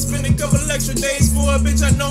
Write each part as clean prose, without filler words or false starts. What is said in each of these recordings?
spend a couple extra days for a bitch. I know.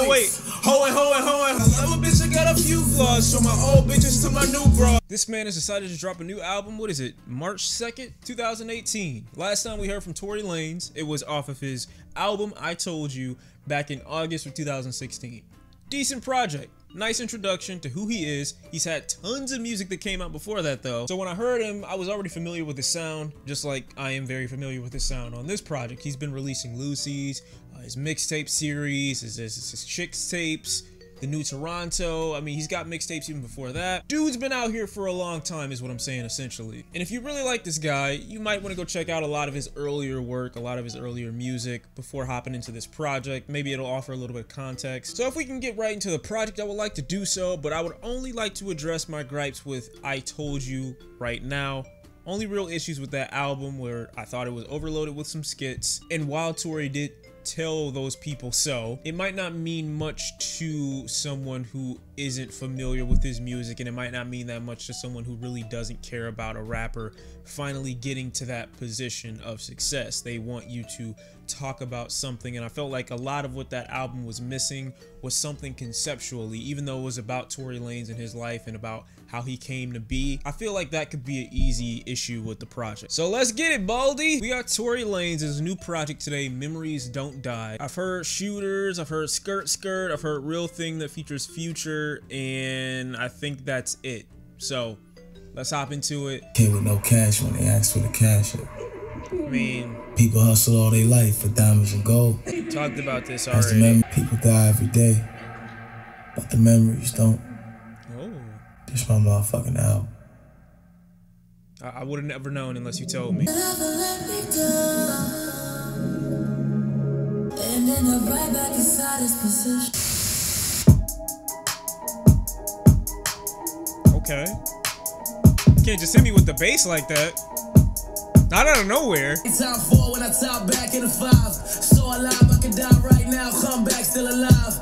Wait. I'm a bitch, I got a few flaws. From my old bitches to my new bra. This man has decided to drop a new album. What is it? March 2nd, 2018. Last time we heard from Tory Lanez, it was off of his album I Told You back in August of 2016. Decent project. Nice introduction to who he is. He's had tons of music that came out before that though. So when I heard him, I was already familiar with his sound, just like I am very familiar with his sound on this project. He's been releasing Lucy's, his mixtape series, his ChixTapes, the new Toronto. I mean, he's got mixtapes even before that. Dude's been out here for a long time is what I'm saying essentially. And if you really like this guy, you might want to go check out a lot of his earlier work, a lot of his earlier music before hopping into this project. Maybe it'll offer a little bit of context. So if we can get right into the project, I would like to do so, but I would only like to address my gripes with I Told You right now. Only real issues with that album where I thought it was overloaded with some skits. And while Tory did tell those people so, it might not mean much to someone who isn't familiar with his music, and it might not mean that much to someone who really doesn't care about a rapper finally getting to that position of success. They want you to talk about something, and I felt like a lot of what that album was missing was something conceptually, even though it was about Tory Lanez and his life and about how he came to be. I feel like that could be an easy issue with the project. So let's get it, Baldy. We got Tory Lanez's new project today, Memories Don't Die. I've heard Shooters, I've heard Skrt Skrt, I've heard Real Thing that features Future, and I think that's it. So let's hop into it. Came with no cash when they asked for the cash. I mean, people hustle all their life for diamonds and gold. We talked about this That's already. People die every day, but the memories don't. Oh. This my motherfucking album. I would have never known unless you told me. Okay. You can't just hit me with the bass like that. Not out of nowhere. Time 4 when I top back in the 5. So alive, I could die right now. Come back still alive.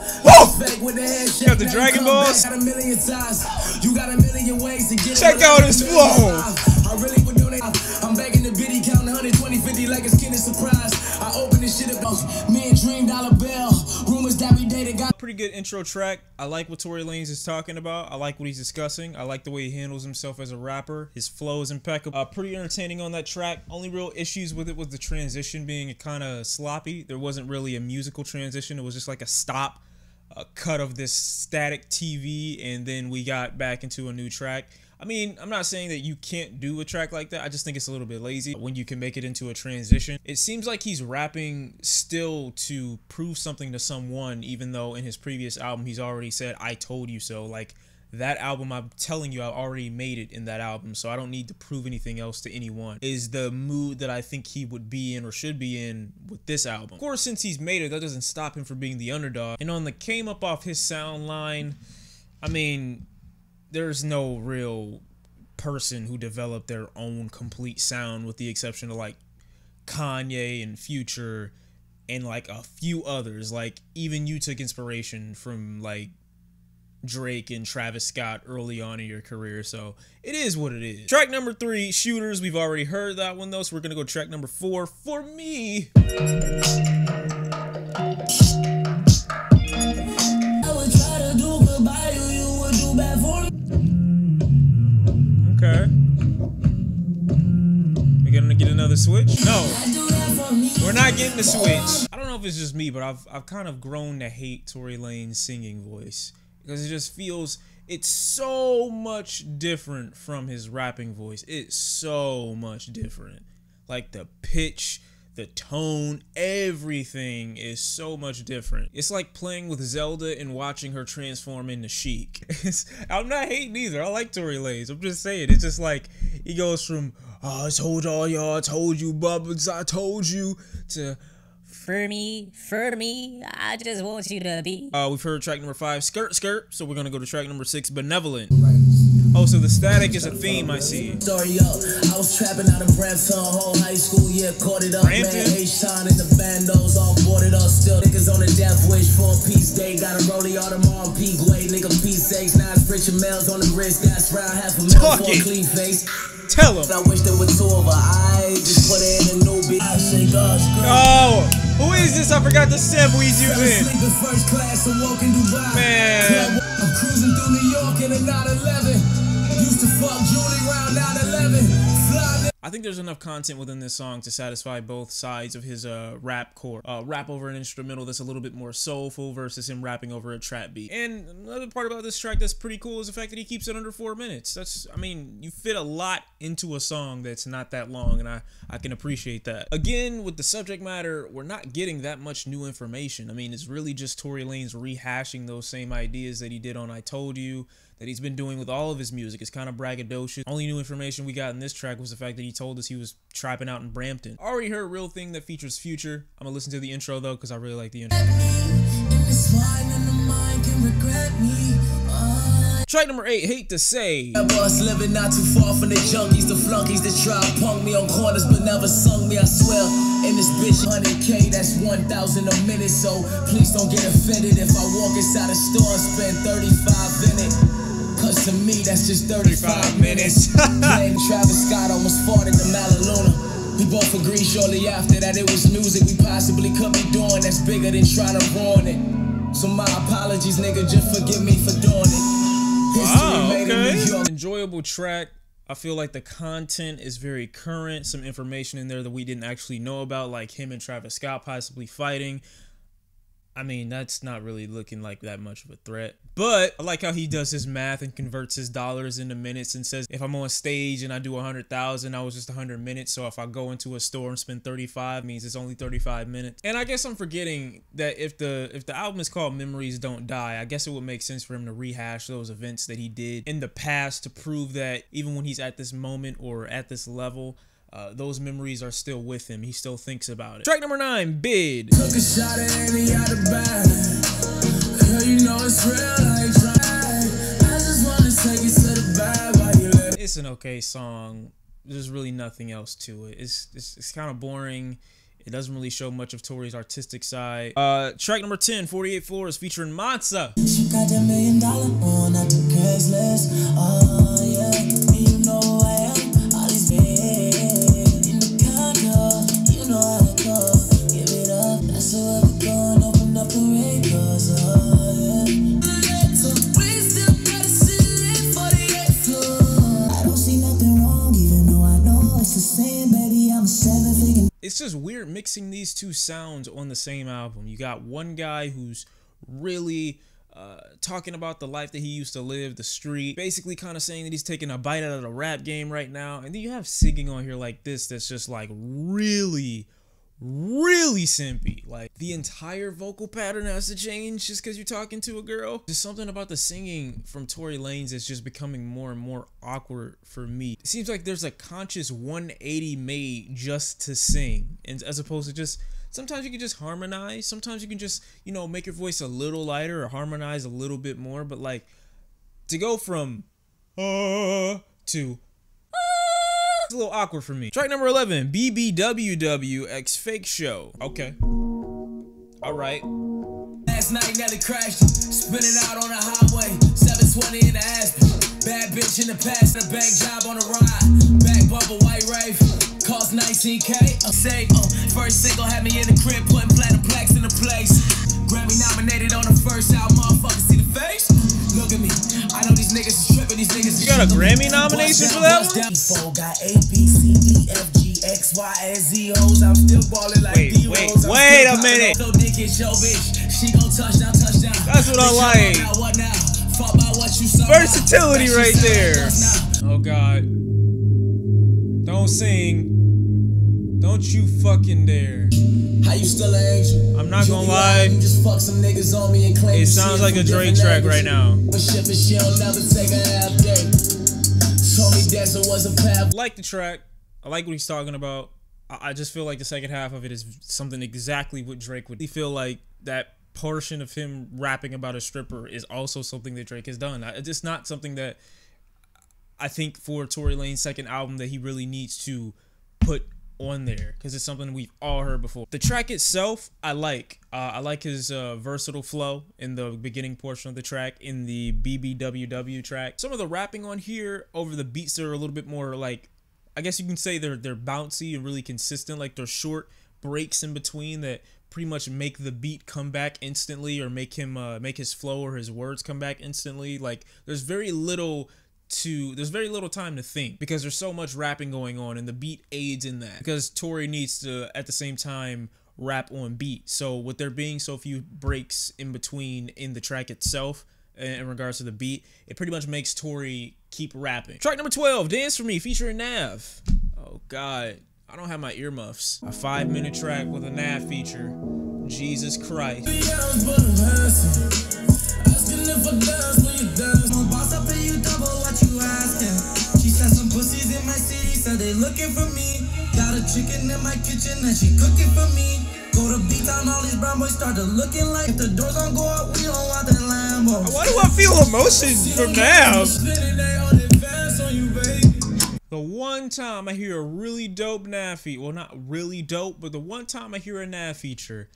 Fake with the handshake. Got the Dragon Balls. Got a million times. You got a million ways to get it. Check out his flow. I really would donate. I'm begging the biddy, counting 120, 50 like a skin is surprise. I open this shit up. Me and Dream Dollar Bill. Rumors that we dated got. Pretty good intro track. I like what Tory Lanez is talking about. I like what he's discussing. I like the way he handles himself as a rapper. His flow is impeccable. Pretty entertaining on that track. Only real issues with it was the transition being kind of sloppy. There wasn't really a musical transition. It was just like a stop, a cut of this static TV, and then we got back into a new track. I mean, I'm not saying that you can't do a track like that. I just think it's a little bit lazy when you can make it into a transition. It seems like he's rapping still to prove something to someone, even though in his previous album, he's already said, I told you so. Like, that album, I'm telling you, I already made it in that album, so I don't need to prove anything else to anyone, is the mood that I think he would be in or should be in with this album. Of course, since he's made it, that doesn't stop him from being the underdog. And on the came up off his sound line, I mean, there's no real person who developed their own complete sound with the exception of like Kanye and Future and like a few others. Like even you took inspiration from like Drake and Travis Scott early on in your career, so it is what it is. Track number 3, Shooters. We've already heard that one though, so we're gonna go track number 4 for me. Okay. We're gonna get another switch? No. We're not getting the switch. I don't know if it's just me, but I've kind of grown to hate Tory Lanez's singing voice. Because it just feels, it's so much different from his rapping voice. It's so much different. Like the pitch, the tone, everything is so much different. It's like playing with Zelda and watching her transform into Sheik. I'm not hating either. I like Tory Lanez. I'm just saying, it's just like he goes from I told all y'all, I told you, bubbles, I told you, to for me, I just want you to be. We've heard track number 5, Skrt Skrt, so we're gonna go to track number 6, Benevolent. Oh, so the static is a theme, I see. Story up, I was trapping out in Brampton, whole high school, yeah, caught it up, man. H-Town in the bandos, all boarded up, still niggas on the death wish for a peace day. Got a rollie on them on peak weight, nigga peace sakes, 9 Richard Mills on the wrist, that's round half a mil for a clean face. Tell him. I wish there were 2 of her eyes, just put her in a new beat. I shake Who is this? I forgot the sample he's using. First class, awoke in Dubai. Man. I'm cruising through New York in a 911. Used to fuck Julie round 911. Fly. I think there's enough content within this song to satisfy both sides of his rap core. Rap over an instrumental that's a little bit more soulful versus him rapping over a trap beat. And another part about this track that's pretty cool is the fact that he keeps it under 4 minutes. That's, I mean, you fit a lot into a song that's not that long, and I can appreciate that. Again, with the subject matter, we're not getting that much new information. I mean, it's really just Tory Lanez rehashing those same ideas that he did on I Told You, that he's been doing with all of his music. It's kind of braggadocious. Only new information we got in this track was the fact that he told us he was trapping out in Brampton. Already heard Real Thing that features Future. I'm gonna listen to the intro though, because I really like the intro. Track number 8, Hate to Say. Boss living not too far from the junkies, the flunkies that try to punk me on corners but never sung me, I swear. In this bitch 100K, that's 1,000 a minute, so please don't get offended if I walk inside a store and spend 35 in it. Cause to me, that's just 35 minutes. Playing Travis Scott almost farted to Malaluna. We both agreed shortly after that it was music we possibly could be doing that's bigger than trying to ruin it. So my apologies, nigga, just forgive me for doing it. Wow, okay. Enjoyable track. I feel like the content is very current. Some information in there that we didn't actually know about, like him and Travis Scott possibly fighting. I mean, that's not really looking like that much of a threat. But I like how he does his math and converts his dollars into minutes and says, if I'm on stage and I do 100,000, I was just 100 minutes. So if I go into a store and spend 35, means it's only 35 minutes. And I guess I'm forgetting that if the album is called Memories Don't Die, I guess it would make sense for him to rehash those events that he did in the past to prove that even when he's at this moment or at this level, those memories are still with him. He still thinks about it. Track number 9, B.I.D. Took a shot at any out of bag. Girl, you know it's real, I ain't trying. I just wanna take it to the bag while you let it. It's an okay song. There's really nothing else to it. It's kind of boring. It doesn't really show much of Tory's artistic side. Track number 10, 48 Floors, featuring Mansa. She got that $1 million on at the Craigslist. Oh yeah, you know who I am. All these in the condo, you know how to go. Give it up, that's where we're going. Open up the records. Oh yeah. So we still gotta sit in 48 floors. I don't see nothing wrong, even though I know it's the same, baby. I'm a 7-figure. It's just weird mixing these two sounds on the same album. You got one guy who's really talking about the life that he used to live, the street, basically kind of saying that he's taking a bite out of the rap game right now. And then you have singing on here like this that's just like really simpy. Like the entire vocal pattern has to change just because you're talking to a girl. There's something about the singing from Tory Lanez that's just becoming more and more awkward for me. It seems like there's a conscious 180 made just to sing, and as opposed to just sometimes you can just harmonize, sometimes you can just, you know, make your voice a little lighter or harmonize a little bit more. But like to go from to it's a little awkward for me. Track number 11, BBWW X Fake Show. Okay. All right. Last night Nelly crashed, spinning out on the highway, 720 in the Aspen. Bad bitch in the past, a bank job on the ride. Back bubble, white rave, cost 19K. First single had me in the crib, putting platinum plaques in the place. Grammy nominated on the first album, motherfuckers see the face. Look at me, I know these niggas is tripping, these niggas. You got a Grammy nomination for that one? Got A, B, C, D, F, G, X, Y, and Z hoes. I'm still ballin' like D-Rose. Wait a minute. So dick is your bitch. She gon' touchdown. That's what I like. What now? Fuck about what you saw. Versatility right there. Oh God. Don't sing. Don't you fucking dare. How you still an angel? I'm not gonna lie. You just fuck some niggas on me and claim it sounds like a Drake track right now. She don't never take a half day. Told me Desert was a path. I like the track. I like what he's talking about. I just feel like the second half of it is something exactly what Drake would. I feel like that portion of him rapping about a stripper is also something that Drake has done. It's not something that I think for Tory Lanez's second album that he really needs to put on there, because it's something we've all heard before. The track itself, I like his versatile flow in the beginning portion of the track, in the BBWW track. Some of the rapping on here over the beats are a little bit more like, I guess you can say they're bouncy and really consistent, like they're short breaks in between that pretty much make the beat come back instantly, or make him make his flow or his words come back instantly. Like there's very little time to think because there's so much rapping going on, and the beat aids in that because Tory needs to at the same time rap on beat. So with there being so few breaks in between in the track itself in regards to the beat, it pretty much makes Tory keep rapping. Track number 12, Dance For Me featuring Nav. Oh God, I don't have my earmuffs. A 5-minute track with a Nav feature. Jesus Christ. They looking for me. Got a chicken in my kitchen and she cooking for me. Go to B-Town, all these brown boys started looking like if the doors don't go up, we don't want that Lambo. Why do I feel emotion from Nav? The one time I hear a really dope Nav feature, well not really dope, but the one time I hear a Nav feature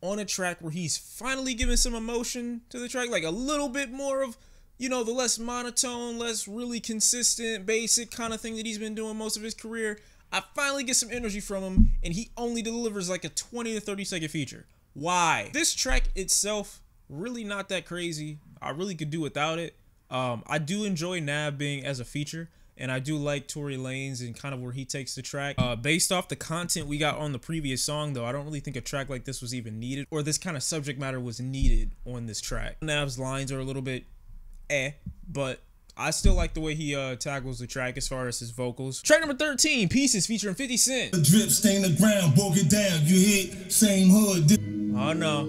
on a track where he's finally giving some emotion to the track, like a little bit more of, you know, the less monotone, less really consistent, basic kind of thing that he's been doing most of his career. I finally get some energy from him, and he only delivers like a 20 to 30 second feature. Why? This track itself, really not that crazy. I really could do without it. I do enjoy Nav being as a feature, and I do like Tory Lanez and kind of where he takes the track. Based off the content we got on the previous song, though, I don't really think a track like this was even needed, or this kind of subject matter was needed on this track. Nav's lines are a little bit but I still like the way he tackles the track as far as his vocals. Track number 13, Pieces featuring 50 Cent. The drip stain the ground, broke it down. You hit same hood. Oh no.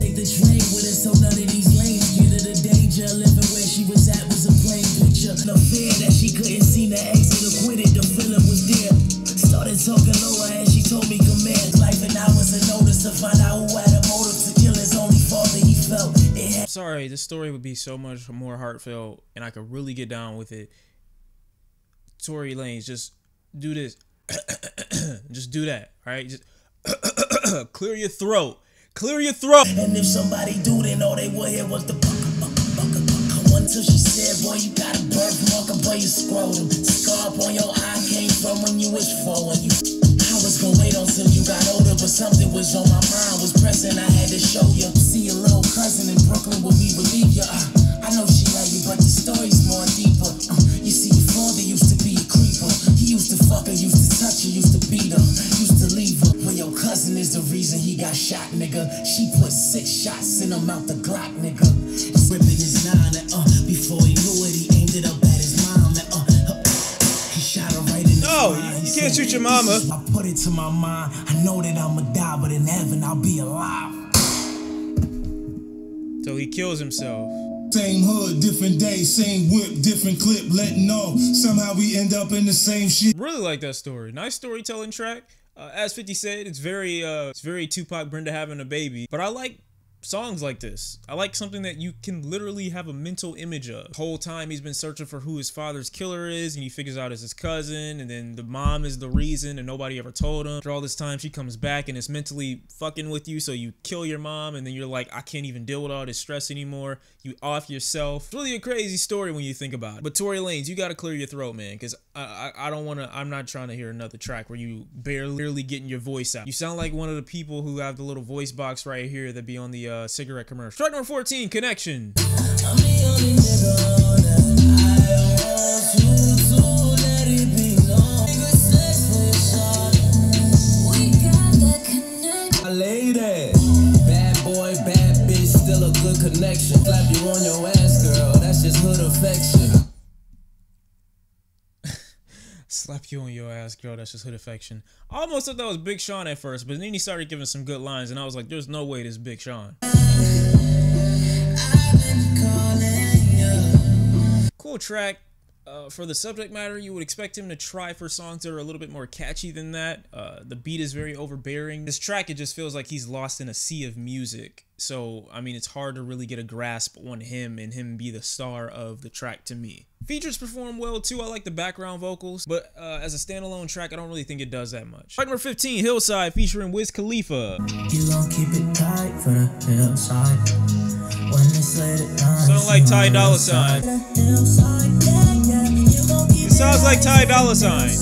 Take the train with us so none of these lanes get to the danger. Living where she was at was a plain picture. No fear that she couldn't see the exit acquitted. The feeling was there. Started talking lower and she told me command life, and I was a notice to find out who had a motive to kill his only father he felt. Sorry, this story would be so much more heartfelt and I could really get down with it. Tory Lanez, just do this. Just do that, all right? Just clear your throat. Clear your throat. And if somebody do, they know they would hear what the until she said, boy, you got a birthmark above your scrotum. Scar up on your eye came from when you was 4 and you. I was gonna wait until you got older, but something was on my mind, was pressing, I had to show you. See your little cousin in Brooklyn, will we believe you? I know she like you, but the story's more deeper. You see, your father used to be a creeper. He used to fuck her, used to touch her, used to beat her, used to leave her. Well, your cousin is the reason he got shot, nigga. She put 6 shots in him out the Glock, nigga. He's ripping his 9 and before he knew it, he aimed it up at his mom and he shot her right in the eye. You can't shoot your mama. I put it to my mind, I know that I'ma die, but in heaven I'll be alive. So he kills himself. Same hood, different day, same whip, different clip, letting off. Somehow we end up in the same shit. Really like that story. Nice storytelling track. As 50 said, it's very Tupac Brenda having a baby. But I like songs like this. I like something that you can literally have a mental image of. The whole time he's been searching for who his father's killer is, and he figures out it's his cousin, and then the mom is the reason and nobody ever told him. After all this time, she comes back and it's mentally fucking with you, so you kill your mom, and then you're like, I can't even deal with all this stress anymore. You off yourself. It's really a crazy story when you think about it. But Tory Lanez, you gotta clear your throat, man, because I don't want to, I'm not trying to hear another track where you barely getting your voice out. You sound like one of the people who have the little voice box right here that be on the cigarette commercial. Track number 14, Connection. I'm the only nigga that I want you to let it be known. We got that connection. My lady, bad boy, bad bitch, still a good connection. Slap you on your ass, girl, that's just hood affection. Slap you on your ass, girl, that's just hood affection. I almost thought that was Big Shawn at first, but then he started giving some good lines, and I was like, there's no way this is Big Shawn. Cool track. For the subject matter, you would expect him to try for songs that are a little bit more catchy than that. The beat is very overbearing. This track, it just feels like he's lost in a sea of music. So, I mean, it's hard to really get a grasp on him and him be the star of the track to me. Features perform well too. I like the background vocals, but as a standalone track, I don't really think it does that much. Track number 15, Hillside featuring Khalifa. You gon' keep it tight for the hillside. When it's late at night. Sound like Ty Dolla Sign. It sounds like Ty Dolla Sign.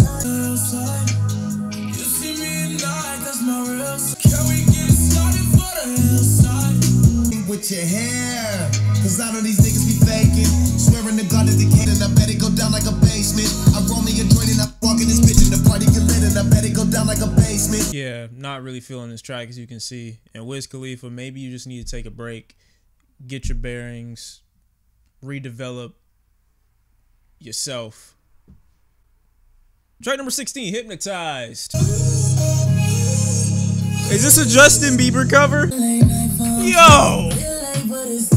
with your hair. Cause I know these niggas be faking. Swearing to God that they can't, and I bet it go down like a basement. I roll me a joint and I walk in this bitch and the party get lit, and I bet it go down like a basement. Yeah, not really feeling this track, as you can see. And Wiz Khalifa, maybe you just need to take a break, get your bearings, redevelop yourself. Track number 16, Hypnotized. Is this a Justin Bieber cover? Yo!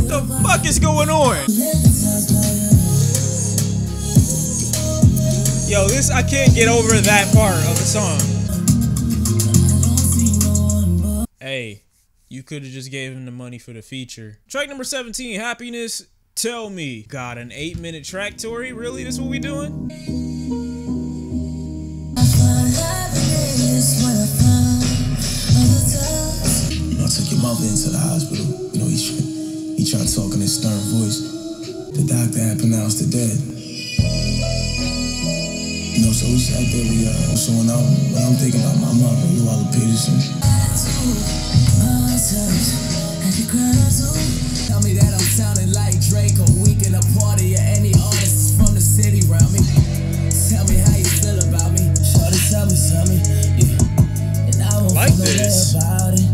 The fuck is going on? Yo, this, I can't get over that part of the song. Hey, you could have just gave him the money for the feature. Track number 17, Happiness, Tell Me. God, an 8-minute track, Tory? Really? This what we doing? I took your mother into the hospital. You know, he tried talking in his stern voice. The doctor had pronounced her dead. You know, so we sat there, so when I'm thinking about my mother, Luella Peterson. Tell me that I'm sounding like Drake or weekend a party or any artists from the city around me. Tell me how you feel about me. Shorty, tell me, yeah. And I won't like feel no way this. about it.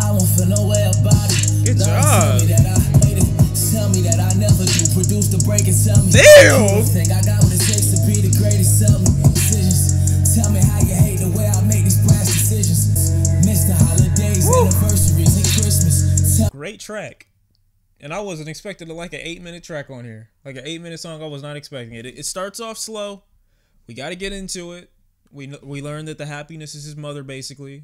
I won't feel no way about it. Good Love, job. Tell me that I hate it. Tell me that I never do. Produce the break and tell me. Damn! Think I got what it takes to be the greatest. Tell me decisions. Tell me how you hate the way I make these brash decisions. Miss the holidays, anniversaries, and Christmas. Great track. And I wasn't expecting to like an 8-minute track on here. Like an 8-minute song, I was not expecting it. It starts off slow. We got to get into it. We learned that the happiness is his mother, basically.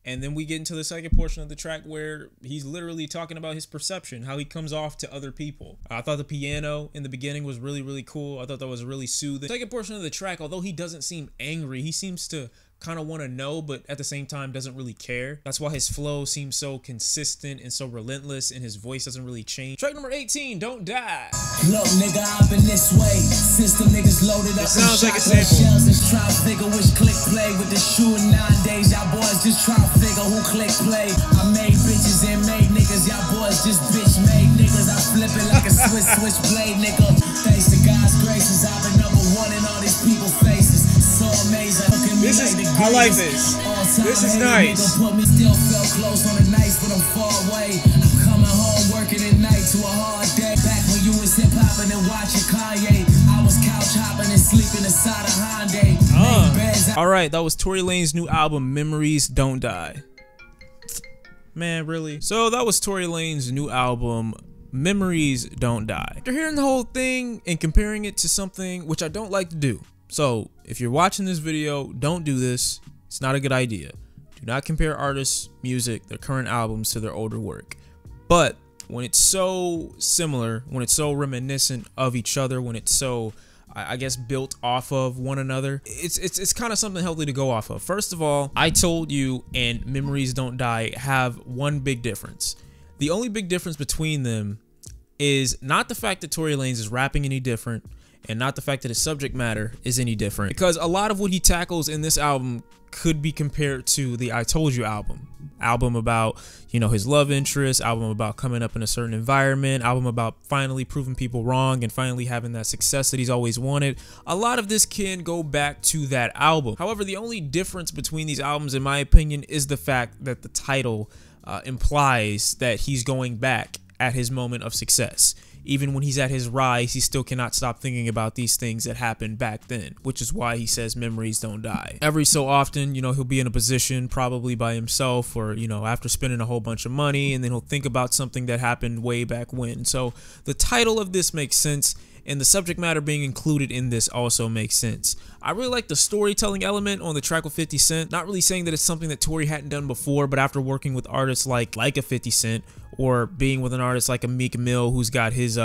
And then we get into the second portion of the track where he's literally talking about his perception, how he comes off to other people. I thought the piano in the beginning was really, really cool. I thought that was really soothing. The second portion of the track, although he doesn't seem angry, he seems to kind of want to know, but at the same time doesn't really care. That's why his flow seems so consistent and so relentless, and his voice doesn't really change. Track number 18, Don't Die. Look, nigga, I've been this way. System niggas loaded up. It sounds like a sample. Shells, just try to figure which click play with the shoe nowadays. Y'all boys just try to figure who click play. I made bitches and made niggas. Y'all boys just bitch made niggas. I flip it like a switch blade, nigga. Thanks to God's graces, I've been #1 in all these people's faces. So amazing. This is, I like this. This is nice. Put me still felt close on the nights, but I'm far away. I'm coming home working at night to a hard day. Back when you was hip hopping and watching Kanye, I was couch hopping and sleeping inside a Hyundai. All right, that was Tory Lanez's new album, Memories Don't Die. Man, really? So that was Tory Lanez's new album, Memories Don't Die. After hearing the whole thing and comparing it to something which I don't like to do. So if you're watching this video, don't do this. It's not a good idea. Do not compare artists' music, their current albums, to their older work. But when it's so similar, when it's so reminiscent of each other, when it's so, I guess, built off of one another, it's kind of something healthy to go off of. First of all, I Told You and Memories Don't Die have one big difference. The only big difference between them is not the fact that Tory Lanez is rapping any different, and not the fact that his subject matter is any different, because a lot of what he tackles in this album could be compared to the I Told You album about, you know, his love interest, album about coming up in a certain environment, album about finally proving people wrong and finally having that success that he's always wanted. A lot of this can go back to that album. However, the only difference between these albums, in my opinion, is the fact that the title implies that he's going back at his moment of success. Even when he's at his rise, he still cannot stop thinking about these things that happened back then, which is why he says memories don't die. Every so often, you know, he'll be in a position probably by himself, or, you know, after spending a whole bunch of money, and then he'll think about something that happened way back when. So the title of this makes sense, and the subject matter being included in this also makes sense. I really like the storytelling element on the track with 50 Cent. Not really saying that it's something that Tory hadn't done before, but after working with artists like a 50 Cent, or being with an artist like a Meek Mill who's got his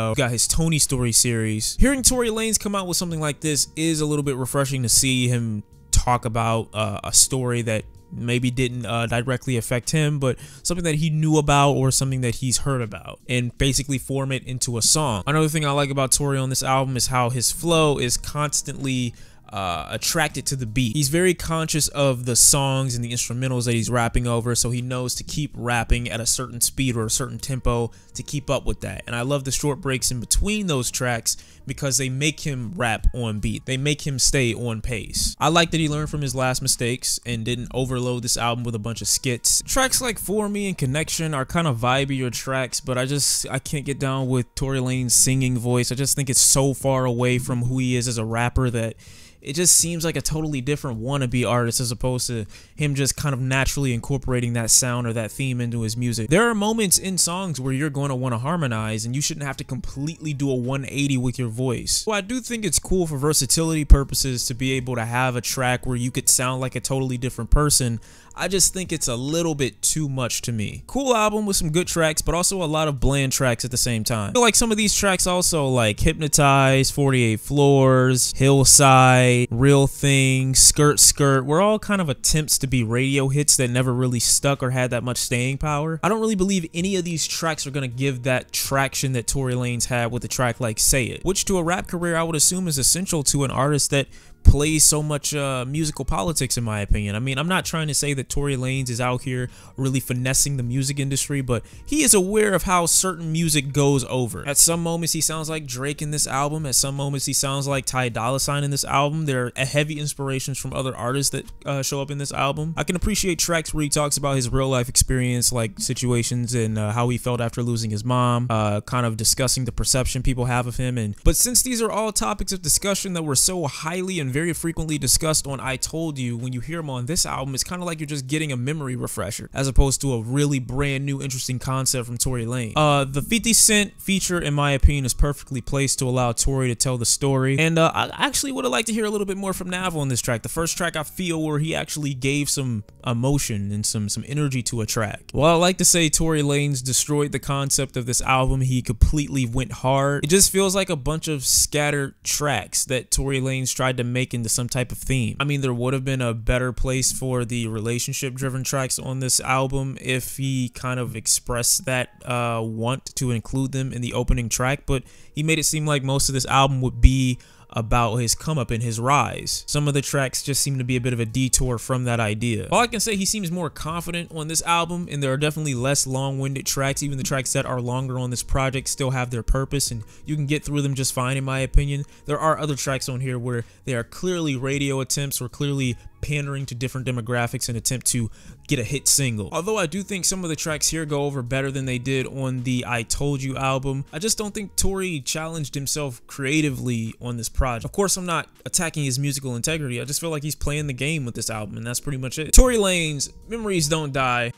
Tony Story series, hearing Tory Lanez come out with something like this is a little bit refreshing to see him talk about a story that maybe didn't directly affect him, but something that he knew about or something that he's heard about, and basically form it into a song. Another thing I like about Tory on this album is how his flow is constantly attracted to the beat. He's very conscious of the songs and the instrumentals that he's rapping over, so he knows to keep rapping at a certain speed or a certain tempo to keep up with that. And I love the short breaks in between those tracks because they make him rap on beat. They make him stay on pace. I like that he learned from his last mistakes and didn't overload this album with a bunch of skits. Tracks like For Me and Connection are kind of vibey tracks, but I can't get down with Tory Lanez's singing voice. I just think it's so far away from who he is as a rapper that it just seems like a totally different wannabe artist as opposed to him just kind of naturally incorporating that sound or that theme into his music. There are moments in songs where you're going to want to harmonize and you shouldn't have to completely do a 180 with your voice. Well, I do think it's cool for versatility purposes to be able to have a track where you could sound like a totally different person. I just think it's a little bit too much to me. Cool album with some good tracks, but also a lot of bland tracks at the same time. I feel like some of these tracks also, like Hypnotized, 48 Floors, Hillside, Real Thing, Skrt Skrt, were all kind of attempts to be radio hits that never really stuck or had that much staying power. I don't really believe any of these tracks are gonna give that traction that Tory Lanez had with a track like Say It, which to a rap career I would assume is essential to an artist that plays so much musical politics, in my opinion. I mean, I'm not trying to say that Tory Lanez is out here really finessing the music industry, but he is aware of how certain music goes over. At some moments he sounds like Drake in this album, at some moments he sounds like Ty Dolla $ign in this album. There are heavy inspirations from other artists that show up in this album. I can appreciate tracks where he talks about his real life experience, like situations and how he felt after losing his mom, kind of discussing the perception people have of him. But since these are all topics of discussion that were so highly and very frequently discussed on I Told You, when you hear them on this album, it's kind of like you're just getting a memory refresher as opposed to a really brand new interesting concept from Tory Lanez. The 50 Cent feature, in my opinion, is perfectly placed to allow Tory to tell the story, and I actually would have liked to hear a little bit more from Davo on this track. The first track I feel where he actually gave some emotion and some energy to a track. Well, I like to say Tory Lanez destroyed the concept of this album. He completely went hard. It just feels like a bunch of scattered tracks that Tory Lanez tried to make into some type of theme. I mean, there would have been a better place for the relationship driven tracks on this album if he kind of expressed that want to include them in the opening track, but he made it seem like most of this album would be about his come up and his rise. Some of the tracks just seem to be a bit of a detour from that idea. All I can say, he seems more confident on this album, and there are definitely less long-winded tracks. Even the tracks that are longer on this project still have their purpose, and you can get through them just fine, in my opinion. There are other tracks on here where they are clearly radio attempts or clearly pandering to different demographics in an attempt to get a hit single. Although I do think some of the tracks here go over better than they did on the I Told You album, I just don't think Tory challenged himself creatively on this project. Of course, I'm not attacking his musical integrity. I just feel like he's playing the game with this album, and that's pretty much it. Tory Lanez, Memories Don't Die.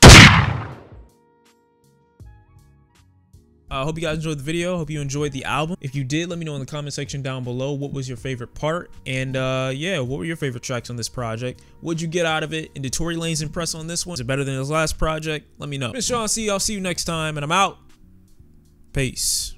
I hope you guys enjoyed the video. Hope you enjoyed the album. If you did, let me know in the comment section down below what was your favorite part, and yeah, what were your favorite tracks on this project? What'd you get out of it? And did Tory Lanez impress on this one? Is it better than his last project? Let me know. It's Shawn. I'll see you next time, and I'm out. Peace.